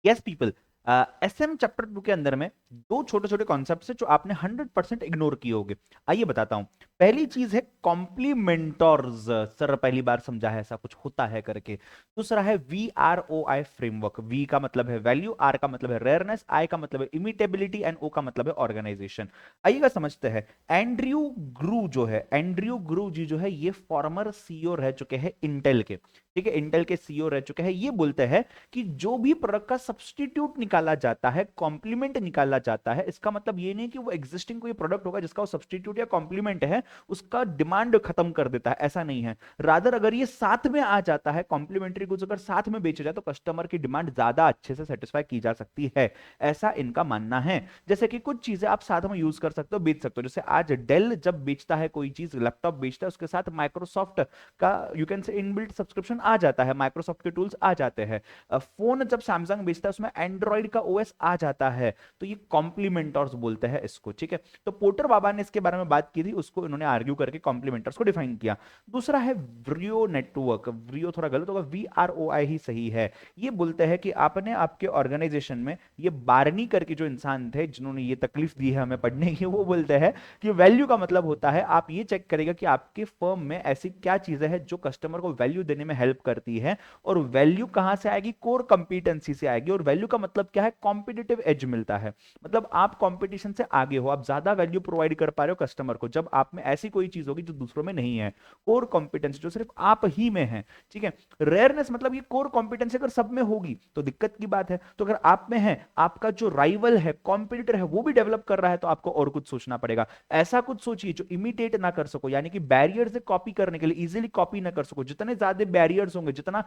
Yes people, SM chapter 2 के अंदर में दो छोटे छोटे कॉन्सेप्ट्स है जो आपने 100% इग्नोर किए होंगे। आइए बताता हूं। पहली चीज है कॉम्प्लीमेंटर्स, सर पहली बार समझा है ऐसा कुछ होता है करके। दूसरा है VROI फ्रेमवर्क। वी का मतलब है वैल्यू, आर का मतलब है रेयरनेस, आई का मतलब है इमिटेबिलिटी एंड ओ का मतलब है ऑर्गेनाइजेशन। आइएगा समझते हैं। एंड्रयू ग्रू जो है, एंड्रयू ग्रू जी जो है ये फॉर्मर सीईओ रह चुके हैं इंटेल के। ठीक है, इंटेल के सीईओ रह चुके हैं। ये बोलते हैं कि जो भी प्रोडक्ट का सब्सटीट्यूट निकाला जाता है, कॉम्प्लीमेंट निकाला जाता है, इसका मतलब ये नहीं कि वो एग्जिस्टिंग कोई प्रोडक्ट होगा जिसका वो सब्सटीट्यूट या कॉम्प्लीमेंट है उसका डिमांड खत्म कर देता है, ऐसा नहीं है। रादर अगर ये साथ में आ जाता है, कॉम्प्लीमेंट्री गुड्स अगर साथ में बेचे जाए तो कस्टमर की डिमांड ज्यादा अच्छे से सेटिस्फाई की जा सकती है, ऐसा इनका मानना है। जैसे कि कुछ चीजें आप साथ में यूज कर सकते हो, बेच सकते हो। जैसे आज डेल जब बेचता है कोई चीज, लैपटॉप बेचता है, उसके साथ माइक्रोसॉफ्ट का you can say inbuilt subscription आ जाता है, माइक्रोसॉफ्ट के टूल्स आ जाते हैं। फोन जब सैमसंग बेचता है उसमें एंड्रॉइड का ओएस आ जाता है। तो ये कॉम्प्लीमेंटर्स बोलते हैं इसको। ठीक है, तो पोर्टर बाबा ने इसके बारे में बात की थी, उसको इन्होंने आर्ग्यू करके कॉम्प्लीमेंटर्स को डिफाइन किया। दूसरा है व्रियो नेटवर्क। व्रियो थोड़ा गलत होगा, VROI ही सही है। ये बोलते हैं कि आपने आपके ऑर्गेनाइजेशन में, ये बारनी करके जो इंसान थे जिन्होंने ये तकलीफ दी है हमें पढ़ने की, वो बोलते हैं कि वैल्यू का मतलब होता है आप ये चेक करेगा कि आपके फर्म में ऐसी क्या चीजें हैं जो कस्टमर को वैल्यू देने में हेल्प करती है। और वैल्यू कहां से आएगी? कोर कंपीटेंसी से आएगी। और वैल्यू का मतलब क्या है? कॉम्पिटिटिव एज मिलता है। मतलब आप कंपटीशन से आगे हो, आप ज्यादा वैल्यू प्रोवाइड कर पा रहे हो कस्टमर को जब आप में ऐसी कोई चीज होगी जो दूसरों में नहीं है। कोर कॉम्पिटेंसी जो सिर्फ आप ही में है। ठीक है, रेयरनेस मतलब ये कोर कॉम्पिटेंसी अगर सब में होगी तो दिक्कत की बात है। तो अगर आप में है, आपका जो राइवल है, कॉम्पिटिटर है, वो भी डेवलप कर रहा है, तो आपको और कुछ सोचना पड़ेगा। ऐसा कुछ सोचिए जो इमिटेट ना कर सको, यानी कि बैरियर से कॉपी करने के लिए इजीली कॉपी ना कर सको। जितने ज्यादा बैरियर्स होंगे, जितना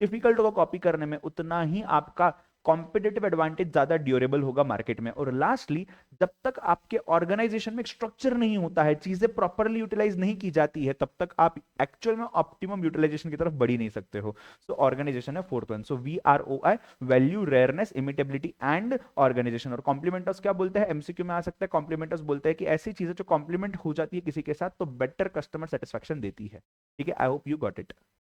डिफिकल्ट होगा कॉपी करने में, उतना ही आपका कॉम्पिटेटिव एडवांटेज ज्यादा ड्यूरेबल होगा मार्केट में। और लास्टली, जब तक आपके ऑर्गेनाइजेशन में एक स्ट्रक्चर नहीं होता है, चीजें प्रॉपरली यूटिलाइज नहीं की जाती है, तब तक आप एक्चुअल में ऑप्टिमम यूटिलाइजेशन की तरफ बढ़ ही नहीं सकते हो। सो ऑर्गेनाइजेशन है fourth one. So VROI, value, rareness, imitability and organization. और कॉम्प्लीमेंटर्स क्या बोलते हैं? एमसीक्यू में आ सकता है। कॉम्प्लीमेंटर्स बोलते हैं कि ऐसी चीजें जो कॉम्प्लीमेंट हो जाती है किसी के साथ तो बेटर कस्टमर सेटिस्फेक्शन देती है। ठीक है, I hope you got it.